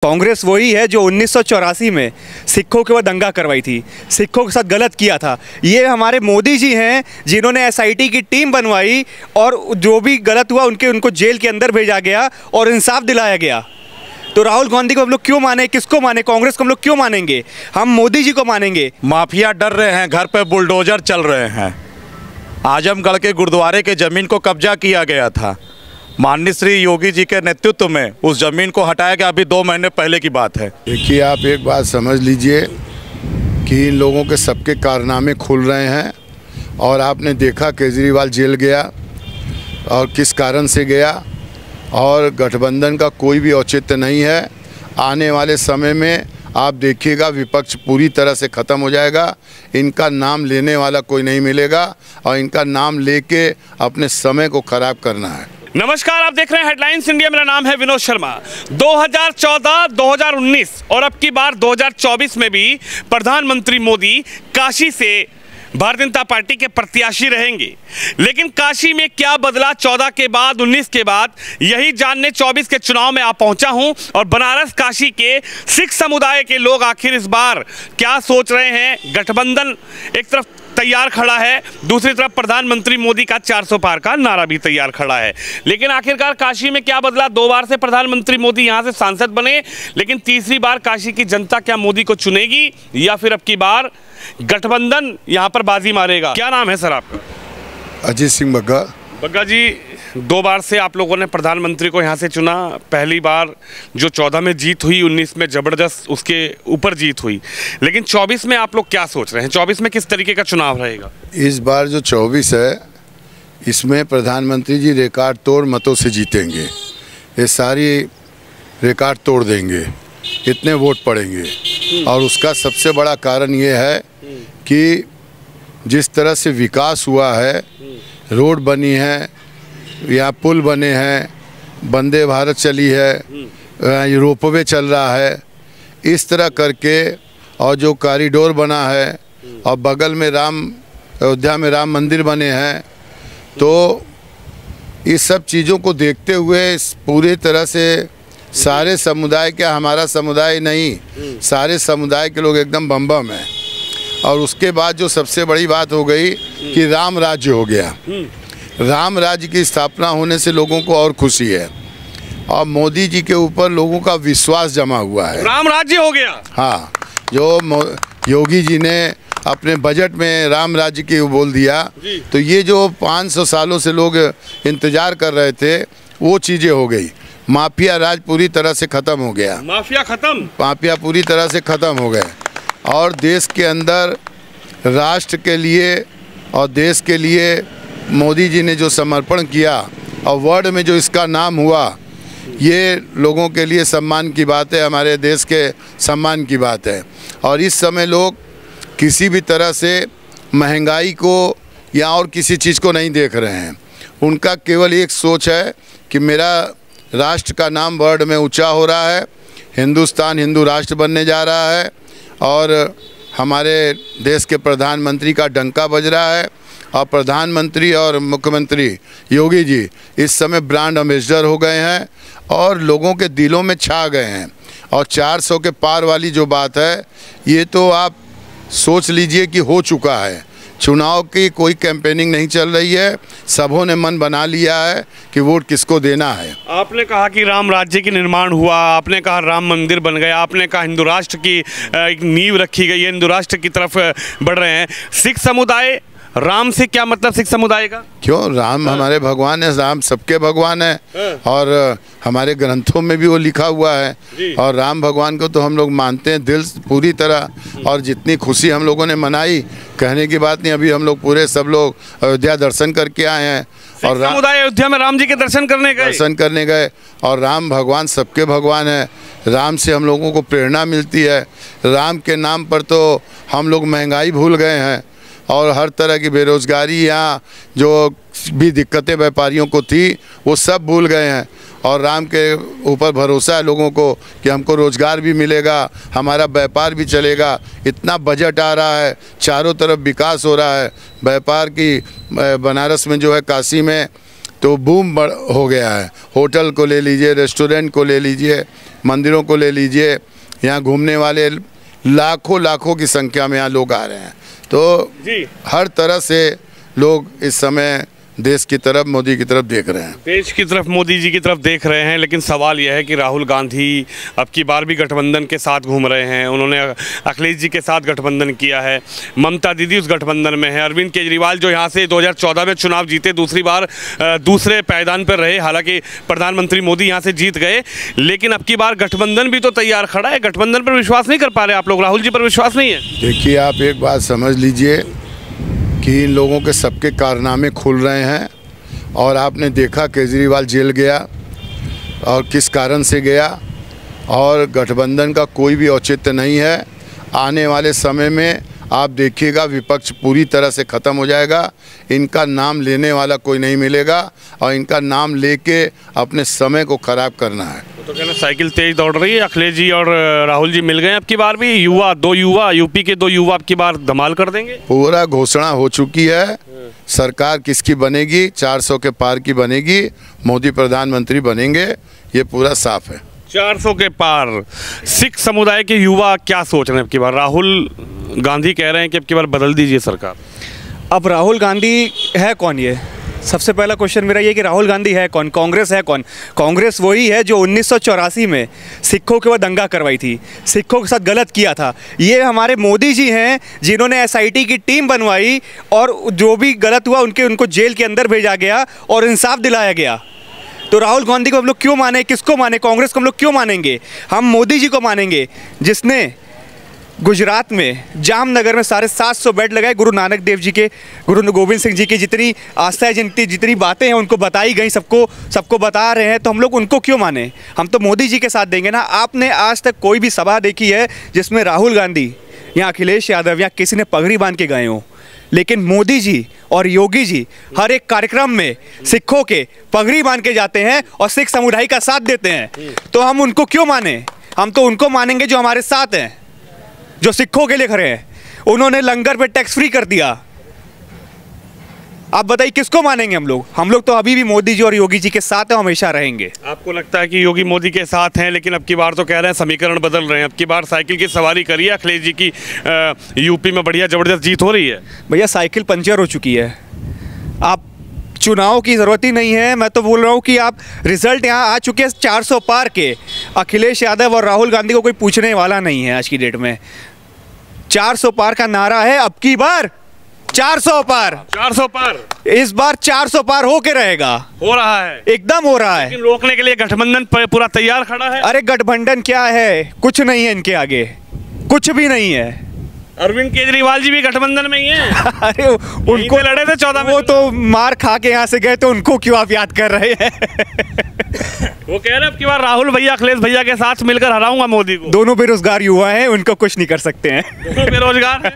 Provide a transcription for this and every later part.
कांग्रेस वही है जो 1984 में सिखों के ऊपर दंगा करवाई थी, सिखों के साथ गलत किया था। ये हमारे मोदी जी हैं जिन्होंने एसआईटी की टीम बनवाई और जो भी गलत हुआ उनको जेल के अंदर भेजा गया और इंसाफ दिलाया गया। तो राहुल गांधी को हम लोग क्यों माने, किसको माने? कांग्रेस को हम लोग क्यों मानेंगे? हम मोदी जी को मानेंगे। माफिया डर रहे हैं, घर पे बुलडोजर चल रहे हैं। आजमगढ़ के गुरुद्वारे के ज़मीन को कब्जा किया गया था, माननीय श्री योगी जी के नेतृत्व में उस ज़मीन को हटाया गया। अभी 2 महीने पहले की बात है। देखिए, आप एक बात समझ लीजिए कि इन लोगों के सबके कारनामे खुल रहे हैं और आपने देखा केजरीवाल जेल गया और किस कारण से गया, और गठबंधन का कोई भी औचित्य नहीं है। आने वाले समय में आप देखिएगा विपक्ष पूरी तरह से ख़त्म हो जाएगा, इनका नाम लेने वाला कोई नहीं मिलेगा और इनका नाम लेके अपने समय को ख़राब करना है। नमस्कार, आप देख रहे हैं हेडलाइंस इंडिया। मेरा नाम है विनोद शर्मा। 2014, 2019 और अब की बार 2024 में भी प्रधानमंत्री मोदी काशी से भारतीय जनता पार्टी के प्रत्याशी रहेंगे। लेकिन काशी में क्या बदला 14 के बाद, 19 के बाद, यही जानने 24 के चुनाव में आप पहुंचा हूं। और बनारस काशी के सिख समुदाय के लोग आखिर इस बार क्या सोच रहे हैं? गठबंधन एक तरफ तैयार खड़ा है, दूसरी तरफ प्रधानमंत्री मोदी का 400 पार का नारा भी तैयार खड़ा है। लेकिन आखिरकार काशी में क्या बदला? 2 बार से प्रधानमंत्री मोदी यहां से सांसद बने, लेकिन तीसरी बार काशी की जनता क्या मोदी को चुनेगी या फिर अब की बार गठबंधन यहां पर बाजी मारेगा? क्या नाम है सर आपका? अजीत सिंह बग्गा। बग्गा जी, 2 बार से आप लोगों ने प्रधानमंत्री को यहाँ से चुना। पहली बार जो 14 में जीत हुई, 19 में जबरदस्त उसके ऊपर जीत हुई, लेकिन 24 में आप लोग क्या सोच रहे हैं? 24 में किस तरीके का चुनाव रहेगा? इस बार जो 24 है, इसमें प्रधानमंत्री जी रिकॉर्ड तोड़ मतों से जीतेंगे। ये सारी रिकॉर्ड तोड़ देंगे, इतने वोट पड़ेंगे। और उसका सबसे बड़ा कारण ये है कि जिस तरह से विकास हुआ है, रोड बनी है, यहाँ पुल बने हैं, वंदे भारत चली है, रोपवे चल रहा है, इस तरह करके, और जो कॉरिडोर बना है और बगल में अयोध्या में राम मंदिर बने हैं, तो इस सब चीज़ों को देखते हुए पूरी तरह से सारे समुदाय, क्या हमारा समुदाय नहीं, सारे समुदाय के लोग एकदम बम हैं। और उसके बाद जो सबसे बड़ी बात हो गई कि राम राज्य हो गया। राम राज्य की स्थापना होने से लोगों को और खुशी है और मोदी जी के ऊपर लोगों का विश्वास जमा हुआ है। राम राज्य हो गया। हाँ, जो योगी जी ने अपने बजट में राम राज्य की बोल दिया, तो ये जो 500 सालों से लोग इंतजार कर रहे थे, वो चीज़ें हो गई। माफिया राज पूरी तरह से ख़त्म हो गया। माफिया खत्म, माफिया पूरी तरह से ख़त्म हो गए और देश के अंदर राष्ट्र के लिए और देश के लिए मोदी जी ने जो समर्पण किया और वर्ल्ड में जो इसका नाम हुआ, ये लोगों के लिए सम्मान की बात है, हमारे देश के सम्मान की बात है। और इस समय लोग किसी भी तरह से महंगाई को या और किसी चीज़ को नहीं देख रहे हैं। उनका केवल एक सोच है कि मेरा राष्ट्र का नाम वर्ल्ड में ऊंचा हो रहा है, हिंदुस्तान हिंदू राष्ट्र बनने जा रहा है और हमारे देश के प्रधानमंत्री का डंका बज रहा है। और प्रधानमंत्री और मुख्यमंत्री योगी जी इस समय ब्रांड एम्बेसडर हो गए हैं और लोगों के दिलों में छा गए हैं। और 400 के पार वाली जो बात है, ये तो आप सोच लीजिए कि हो चुका है। चुनाव की कोई कैंपेनिंग नहीं चल रही है, सबों ने मन बना लिया है कि वोट किसको देना है। आपने कहा कि राम राज्य की निर्माण हुआ, आपने कहा राम मंदिर बन गया, आपने कहा हिंदू राष्ट्र की एक नींव रखी गई है, हिंदू राष्ट्र की तरफ बढ़ रहे हैं। सिख समुदाय, राम से क्या मतलब सिख समुदाय का? क्यों? राम हमारे भगवान है, राम सबके भगवान है और हमारे ग्रंथों में भी वो लिखा हुआ है। और राम भगवान को तो हम लोग मानते हैं दिल पूरी तरह। और जितनी खुशी हम लोगों ने मनाई, कहने की बात नहीं। अभी हम लोग पूरे सब लोग अयोध्या दर्शन करके आए हैं और समुदाय अयोध्या में राम जी के दर्शन करने गए। और राम भगवान सबके भगवान है, राम से हम लोगों को प्रेरणा मिलती है। राम के नाम पर तो हम लोग महंगाई भूल गए हैं और हर तरह की बेरोज़गारी, यहाँ जो भी दिक्कतें व्यापारियों को थी, वो सब भूल गए हैं। और राम के ऊपर भरोसा है लोगों को कि हमको रोज़गार भी मिलेगा, हमारा व्यापार भी चलेगा। इतना बजट आ रहा है, चारों तरफ विकास हो रहा है। व्यापार की बनारस में जो है, काशी में तो बूम हो गया है। होटल को ले लीजिए, रेस्टोरेंट को ले लीजिए, मंदिरों को ले लीजिए, यहाँ घूमने वाले लाखों की संख्या में यहाँ लोग आ रहे हैं। तो जी हर तरह से लोग इस समय देश की तरफ, मोदी की तरफ देख रहे हैं। देश की तरफ, मोदी जी की तरफ देख रहे हैं। लेकिन सवाल यह है कि राहुल गांधी अब की बार भी गठबंधन के साथ घूम रहे हैं। उन्होंने अखिलेश जी के साथ गठबंधन किया है, ममता दीदी उस गठबंधन में है, अरविंद केजरीवाल जो यहाँ से 2014 में चुनाव जीते, दूसरी बार दूसरे पायदान पर रहे, हालांकि प्रधानमंत्री मोदी यहाँ से जीत गए, लेकिन अब की बार गठबंधन भी तो तैयार खड़ा है। गठबंधन पर विश्वास नहीं कर पा रहे आप लोग, राहुल जी पर विश्वास नहीं है? देखिए, आप एक बात समझ लीजिए कि इन लोगों के सबके कारनामे खुल रहे हैं। और आपने देखा केजरीवाल जेल गया और किस कारण से गया, और गठबंधन का कोई भी औचित्य नहीं है। आने वाले समय में आप देखिएगा विपक्ष पूरी तरह से ख़त्म हो जाएगा, इनका नाम लेने वाला कोई नहीं मिलेगा और इनका नाम लेके अपने समय को ख़राब करना है। तो कहना साइकिल तेज दौड़ रही है। अखिलेश जी और राहुल जी मिल गए अब की बार भी। दो युवा यूपी के 2 युवा अब की बार धमाल कर देंगे। पूरा घोषणा हो चुकी है, सरकार किसकी बनेगी, 400 के पार की बनेगी, मोदी प्रधानमंत्री बनेंगे, ये पूरा साफ है। 400 के पार। सिख समुदाय के युवा क्या सोच रहे हैं अब की बार? राहुल गांधी कह रहे हैं कि अब की बार बदल दीजिए सरकार। अब राहुल गांधी है कौन? ये सबसे पहला क्वेश्चन मेरा ये कि राहुल गांधी है कौन? कांग्रेस है कौन? कांग्रेस वही है जो 1984 में सिखों के ऊपर दंगा करवाई थी, सिखों के साथ गलत किया था। ये हमारे मोदी जी हैं जिन्होंने एसआईटी की टीम बनवाई और जो भी गलत हुआ उनको जेल के अंदर भेजा गया और इंसाफ दिलाया गया। तो राहुल गांधी को हम लोग क्यों माने? किसको माने? कांग्रेस को हम लोग क्यों मानेंगे? हम मोदी जी को मानेंगे जिसने गुजरात में जामनगर में 750 बेड लगाए। गुरु नानक देव जी के, गुरु गोविंद सिंह जी की जितनी आस्था है, जितनी बातें हैं उनको बताई गई, सबको बता रहे हैं। तो हम लोग उनको क्यों माने? हम तो मोदी जी के साथ देंगे ना। आपने आज तक कोई भी सभा देखी है जिसमें राहुल गांधी या अखिलेश यादव या किसी ने पगड़ी बांध के गए हों? लेकिन मोदी जी और योगी जी हर एक कार्यक्रम में सिखों के पगड़ी बांध के जाते हैं और सिख समुदाय का साथ देते हैं। तो हम उनको क्यों माने? हम तो उनको मानेंगे जो हमारे साथ हैं, जो सिखों के लिए खड़े हैं। उन्होंने लंगर पे टैक्स फ्री कर दिया। आप बताइए किसको मानेंगे हम लोग? हम लोग तो अभी भी मोदी जी और योगी जी के साथ हैं, हमेशा रहेंगे। आपको लगता है कि योगी मोदी के साथ हैं, लेकिन अब की बार तो कह रहे हैं समीकरण बदल रहे हैं। अब की बार साइकिल की सवारी करिए, अखिलेश जी की यूपी में बढ़िया जबरदस्त जीत हो रही है। भैया साइकिल पंचर हो चुकी है, आप चुनाव की ज़रूरत ही नहीं है। मैं तो बोल रहा हूँ कि आप रिजल्ट यहाँ आ चुके हैं 400 पार के। अखिलेश यादव और राहुल गांधी को कोई पूछने वाला नहीं है आज की डेट में। 400 पार का नारा है, अब की बार 400 पार। 400 पार इस बार 400 पार होके रहेगा। हो रहा है, एकदम हो रहा है। लेकिन रोकने के लिए गठबंधन पूरा तैयार खड़ा है। अरे गठबंधन क्या है? कुछ नहीं है इनके आगे, कुछ भी नहीं है। अरविंद केजरीवाल जी भी गठबंधन में ही हैं। अरे उनको लड़े थे 14 में। वो तो मार खा के यहाँ से गए, तो उनको क्यों आप याद कर रहे हैं? वो कह रहे हैं अब की बार राहुल भैया अखिलेश भैया के साथ मिलकर हराऊंगा मोदी को। दोनों बेरोजगार युवा हैं, उनको कुछ नहीं कर सकते हैं। दोनों बेरोजगार हैं।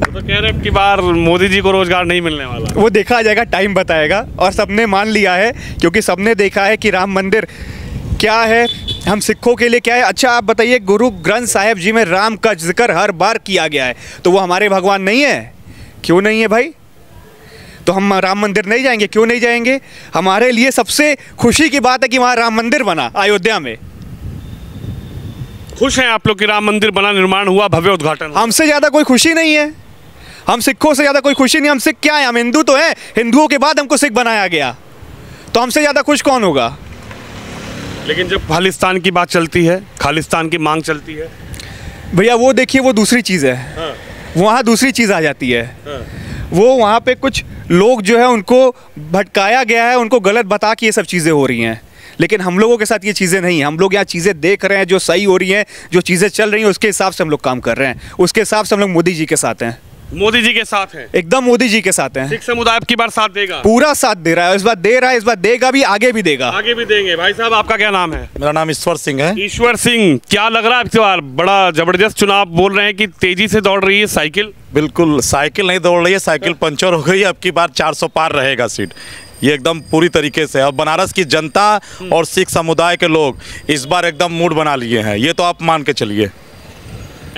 तो कह रहे हैं अब की बार मोदी जी को रोजगार नहीं मिलने वाला। वो देखा जाएगा, टाइम बताएगा। और सबने मान लिया है, क्योंकि सबने देखा है कि राम मंदिर क्या है, हम सिखों के लिए क्या है। अच्छा आप बताइए, गुरु ग्रंथ साहिब जी में राम का जिक्र हर बार किया गया है, तो वो हमारे भगवान नहीं है? क्यों नहीं है भाई? तो हम राम मंदिर नहीं जाएंगे? क्यों नहीं जाएंगे? हमारे लिए सबसे खुशी की बात है कि वहाँ राम मंदिर बना, अयोध्या में। खुश हैं आप लोग कि राम मंदिर बना, निर्माण हुआ, भव्य उद्घाटन? हमसे ज़्यादा कोई खुशी नहीं है। हम सिखों से ज़्यादा कोई खुशी नहीं। हम सिख क्या है? हम हिंदू तो हैं, हिंदुओं के बाद हमको सिख बनाया गया, तो हमसे ज़्यादा खुश कौन होगा? लेकिन जब खालिस्तान की बात चलती है, खालिस्तान की मांग चलती है भैया, वो देखिए वो दूसरी चीज़ है। हाँ। वहाँ दूसरी चीज़ आ जाती है। हाँ। वो वहाँ पे कुछ लोग जो है उनको भटकाया गया है, उनको गलत बता के ये सब चीज़ें हो रही हैं। लेकिन हम लोगों के साथ ये चीज़ें नहीं हैं। हम लोग यहाँ चीज़ें देख रहे हैं जो सही हो रही हैं, जो चीज़ें चल रही हैं, उसके हिसाब से हम लोग काम कर रहे हैं। उसके हिसाब से हम लोग मोदी जी के साथ हैं। मोदी जी के साथ हैं? एकदम मोदी जी के साथ हैं। सिख समुदाय अब की बार साथ देगा? पूरा साथ दे रहा है। इस बार दे रहा है, इस बार देगा भी, आगे भी देगा। आगे भी देंगे। भाई साहब आपका क्या नाम है? मेरा नाम ईश्वर सिंह है। ईश्वर सिंह, क्या लग रहा है इस बार? बड़ा जबरदस्त चुनाव बोल रहे हैं कि तेजी से दौड़ रही है साइकिल। बिल्कुल, साइकिल नहीं दौड़ रही है, साइकिल पंचर हो गई है। अब की बार 400 पार रहेगा सीट, ये एकदम पूरी तरीके से। अब बनारस की जनता और सिख समुदाय के लोग इस बार एकदम मूड बना लिए हैं, ये तो आप मान के चलिए।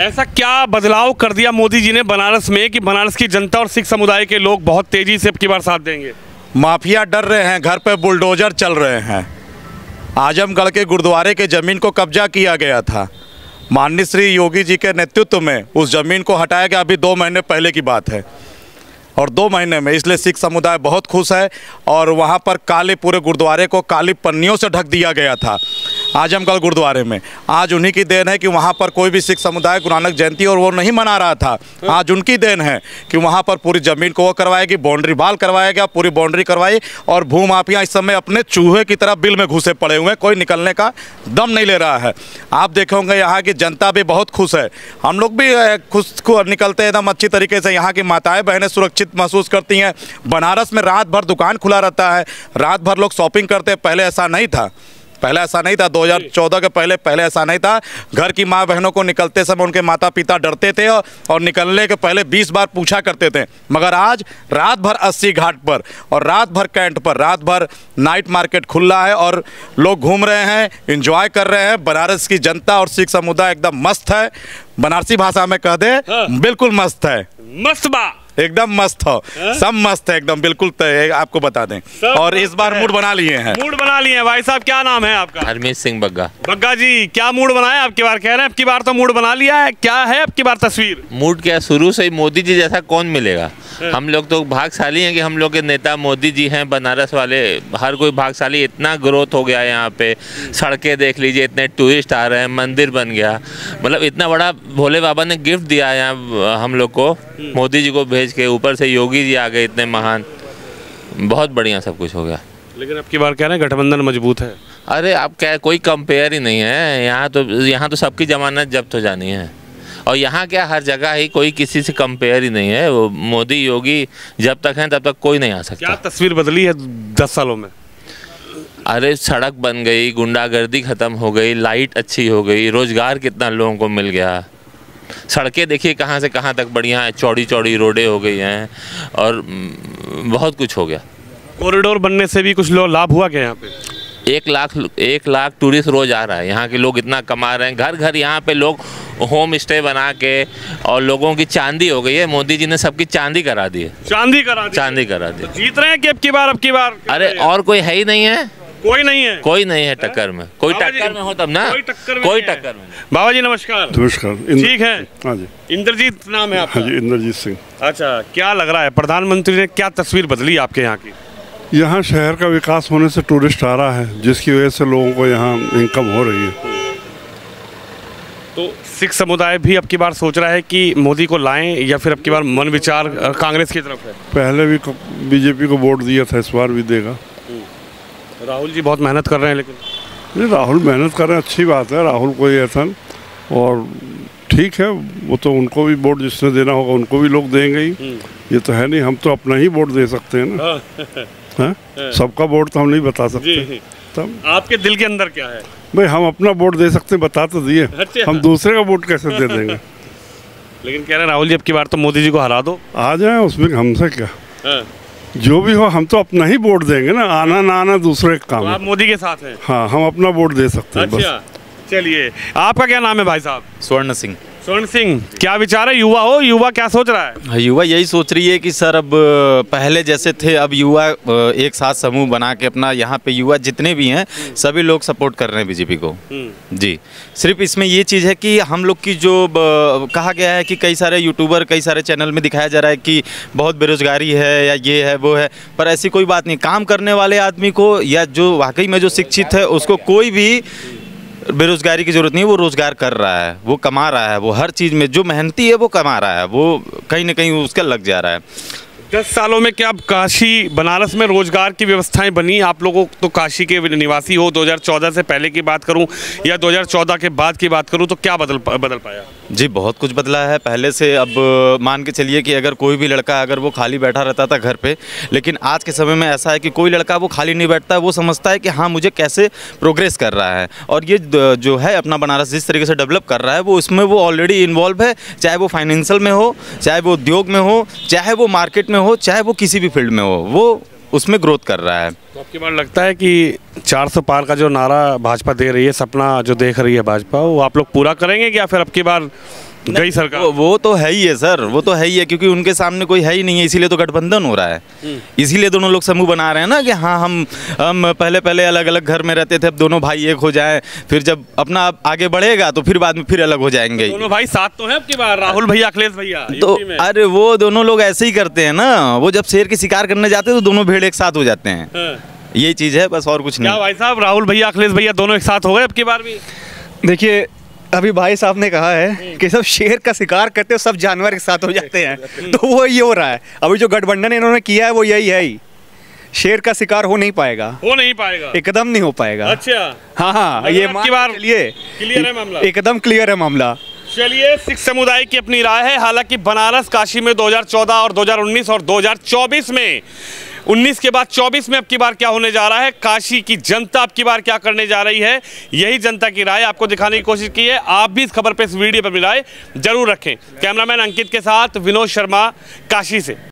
ऐसा क्या बदलाव कर दिया मोदी जी ने बनारस में कि बनारस की जनता और सिख समुदाय के लोग बहुत तेजी से अब की बार साथ देंगे? माफिया डर रहे हैं, घर पे बुलडोजर चल रहे हैं। आजमगढ़ के गुरुद्वारे के ज़मीन को कब्जा किया गया था। माननीय श्री योगी जी के नेतृत्व में उस ज़मीन को हटाया गया, अभी 2 महीने पहले की बात है। और 2 महीने में इसलिए सिख समुदाय बहुत खुश है। और वहाँ पर काले पूरे गुरुद्वारे को काली पन्नियों से ढक दिया गया था आजमगढ़ गुरुद्वारे में। आज उन्हीं की देन है कि वहाँ पर कोई भी सिख समुदाय गुरु नानक जयंती और वो नहीं मना रहा था। आज उनकी देन है कि वहाँ पर पूरी ज़मीन को वो करवाएगी, बाउंड्री वाल करवाया गया, पूरी बाउंड्री करवाई। और भूमाफिया इस समय अपने चूहे की तरह बिल में घुसे पड़े हुए हैं, कोई निकलने का दम नहीं ले रहा है। आप देखे होंगे यहाँ की जनता भी बहुत खुश है, हम लोग भी खुश निकलते हैं एकदम अच्छी तरीके से। यहाँ की माताएँ बहनें सुरक्षित महसूस करती हैं। बनारस में रात भर दुकान खुला रहता है, रात भर लोग शॉपिंग करते हैं। पहले ऐसा नहीं था, 2014 के पहले ऐसा नहीं था। घर की माँ बहनों को निकलते समय उनके माता पिता डरते थे और निकलने के पहले 20 बार पूछा करते थे। मगर आज रात भर 80 घाट पर और रात भर कैंट पर रात भर नाइट मार्केट खुला है और लोग घूम रहे हैं, एंजॉय कर रहे हैं। बनारस की जनता और सिख समुदाय एकदम मस्त है। बनारसी भाषा में कह दे, बिल्कुल मस्त है, मस्त बा, एकदम मस्त हो, सब मस्त है एकदम, बिल्कुल आपको बता दें। और इस बार मूड बना लिए हैं, भाई साहब क्या नाम है आपका? हरमीत सिंह बग्गा। बग्गा जी, क्या मूड बनाया आपकी बार? कह रहे हैं आपकी बार तो मूड बना लिया है, क्या है आपकी बार तस्वीर? मूड क्या, शुरू से ही मोदी जी जैसा कौन मिलेगा। हम लोग तो भाग्यशाली हैं कि हम लोग के नेता मोदी जी हैं। बनारस वाले हर कोई भाग्यशाली, इतना ग्रोथ हो गया है यहाँ पे। सड़कें देख लीजिए, इतने टूरिस्ट आ रहे हैं, मंदिर बन गया, मतलब इतना बड़ा भोले बाबा ने गिफ्ट दिया है यहाँ हम लोग को, मोदी जी को भेज के। ऊपर से योगी जी आ गए इतने महान, बहुत बढ़िया सब कुछ हो गया। लेकिन अब की बार क्या है, गठबंधन मजबूत है। अरे अब क्या, कोई कंपेयर ही नहीं है। यहाँ तो सबकी जमानत जब्त हो जानी है। और यहाँ क्या, हर जगह ही कोई किसी से कंपेयर ही नहीं है। वो मोदी योगी जब तक हैं तब तक कोई नहीं आ सकता। क्या तस्वीर बदली है 10 सालों में? अरे सड़क बन गई, गुंडागर्दी खत्म हो गई, लाइट अच्छी हो गई, रोजगार कितना लोगों को मिल गया। सड़कें देखिए कहाँ से कहाँ तक बढ़िया है, चौड़ी चौड़ी रोडें हो गई हैं और बहुत कुछ हो गया। कॉरिडोर बनने से भी कुछ लोग लाभ हुआ क्या यहाँ पे? 1 लाख टूरिस्ट रोज आ रहा है। यहाँ के लोग इतना कमा रहे हैं, घर घर यहाँ पे लोग होम स्टे बना के, और लोगों की चांदी हो गई है। मोदी जी ने सबकी चांदी करा दी है। चांदी करा दी। तो जीत रहे हैं कि अब की बार? अरे और कोई है ही नहीं है, कोई नहीं है टक्कर में। कोई टक्कर में हो तब ना, कोई टक्कर में। बाबा जी नमस्कार। नमस्कार। ठीक है? हाँ जी। इंद्रजीत नाम है आपका? हाँ जी, इंद्रजीत सिंह। अच्छा, क्या लग रहा है प्रधानमंत्री ने क्या तस्वीर बदली आपके यहाँ की? यहाँ शहर का विकास होने से टूरिस्ट आ रहा है, जिसकी वजह से लोगों को यहाँ इनकम हो रही है। तो सिख समुदाय भी अब की बार सोच रहा है कि मोदी को लाएं, या फिर अब की बार मन विचार कांग्रेस की तरफ है? पहले भी बीजेपी को वोट दिया था, इस बार भी देगा। राहुल जी बहुत मेहनत कर रहे हैं, लेकिन राहुल मेहनत कर रहे हैं, अच्छी बात है। राहुल कोई ऐसा, और ठीक है, वो तो उनको भी वोट जिसने देना होगा उनको भी लोग देंगे ही। ये तो है नहीं, हम तो अपना ही वोट दे सकते हैं ना। हाँ? सबका वोट तो हम नहीं बता सकते। तब आपके दिल के अंदर क्या है? भाई हम अपना वोट दे सकते हैं, बता तो दिए। अच्छा। हम दूसरे का वोट कैसे दे देंगे? लेकिन कह रहे हैं राहुल जी अब की बार तो मोदी जी को हरा दो। आ जाए, उसमें हमसे क्या। जो भी हो, हम तो अपना ही वोट देंगे ना, आना ना आना दूसरे का काम। तो आप मोदी के साथ हैं? हाँ, हम अपना वोट दे सकते हैं। अच्छा, चलिए, आपका क्या नाम है भाई साहब? स्वर्ण सिंह। स्वर्ण सिंह, क्या विचार है? युवा क्या सोच रहा है? युवा यही सोच रही है कि सर अब पहले जैसे थे, अब युवा एक साथ समूह बना के अपना, यहाँ पे युवा जितने भी हैं सभी लोग सपोर्ट कर रहे हैं बीजेपी को। जी, सिर्फ इसमें ये चीज़ है कि हम लोग की जो कहा गया है कि कई सारे यूट्यूबर, कई सारे चैनल में दिखाया जा रहा है कि बहुत बेरोजगारी है या ये है वो है, पर ऐसी कोई बात नहीं। काम करने वाले आदमी को, या जो वाकई में जो शिक्षित है, उसको कोई भी बेरोजगारी की जरूरत नहीं है। वो रोजगार कर रहा है, वो कमा रहा है, वो हर चीज़ में जो मेहनती है वो कमा रहा है, वो कहीं ना कहीं उसका लग जा रहा है। 10 सालों में क्या काशी बनारस में रोजगार की व्यवस्थाएं बनी? आप लोगों तो काशी के निवासी हो, 2014 से पहले की बात करूं या 2014 के बाद की बात करूं, तो क्या बदल पाया? जी, बहुत कुछ बदला है पहले से। अब मान के चलिए कि अगर कोई भी लड़का, अगर वो खाली बैठा रहता था घर पे, लेकिन आज के समय में ऐसा है कि कोई लड़का वो खाली नहीं बैठता है। वो समझता है कि हाँ, मुझे कैसे प्रोग्रेस कर रहा है, और ये जो है अपना बनारस जिस तरीके से डेवलप कर रहा है, वो उसमें वो ऑलरेडी इन्वॉल्व है। चाहे वो फाइनेंशियल में हो, चाहे वो उद्योग में हो, चाहे वो मार्केट में हो, चाहे वो किसी भी फील्ड में हो, वो उसमें ग्रोथ कर रहा है। तो आपकी बार लगता है कि 400 पार का जो नारा भाजपा दे रही है, सपना जो देख रही है भाजपा, वो आप लोग पूरा करेंगे क्या फिर अब की बार गई सरकार? वो तो है ही है सर, वो तो है ही है, क्योंकि उनके सामने कोई है ही नहीं है, इसीलिए तो गठबंधन हो रहा है। इसीलिए दोनों लोग समूह बना रहे हैं ना कि हाँ हम पहले अलग अलग घर में रहते थे, अब दोनों भाई एक हो जाएं, फिर जब अपना आगे बढ़ेगा तो फिर बाद में फिर अलग हो जाएंगे। दोनों भाई साथ तो हैं अब की बार, राहुल भैया अखिलेश भैया तो यूपी में। अरे वो दोनों लोग ऐसे ही करते हैं ना, वो जब शेर की शिकार करने जाते हैं तो दोनों भेड़ एक साथ हो जाते हैं। यही चीज़ है बस, और कुछ क्या नहीं। भाई साहब, राहुल भैया अखिलेश भैया दोनों एक साथ हो गए अब की बार भी? देखिए, अभी भाई साहब ने कहा है कि सब शेर का शिकार करते हो, सब जानवर एक साथ हो जाते हैं, तो वो ये हो रहा है। अभी जो गठबंधन इन्होंने किया है वो यही है ही, शेर का शिकार हो नहीं पाएगा, हो नहीं पाएगा, एकदम नहीं हो पाएगा। अच्छा, हाँ, ये अब की बार चलिए क्लियर है मामला, एकदम क्लियर है मामला। चलिए, सिख समुदाय की अपनी राय है। हालांकि बनारस काशी में 2014 और 2019 और 2024 में 19 के बाद 24 में अब की बार क्या होने जा रहा है, काशी की जनता अब की बार क्या करने जा रही है, यही जनता की राय आपको दिखाने की कोशिश की है। आप भी इस खबर पे, इस वीडियो पर अपनी राय जरूर रखें। कैमरामैन अंकित के साथ विनोद शर्मा, काशी से।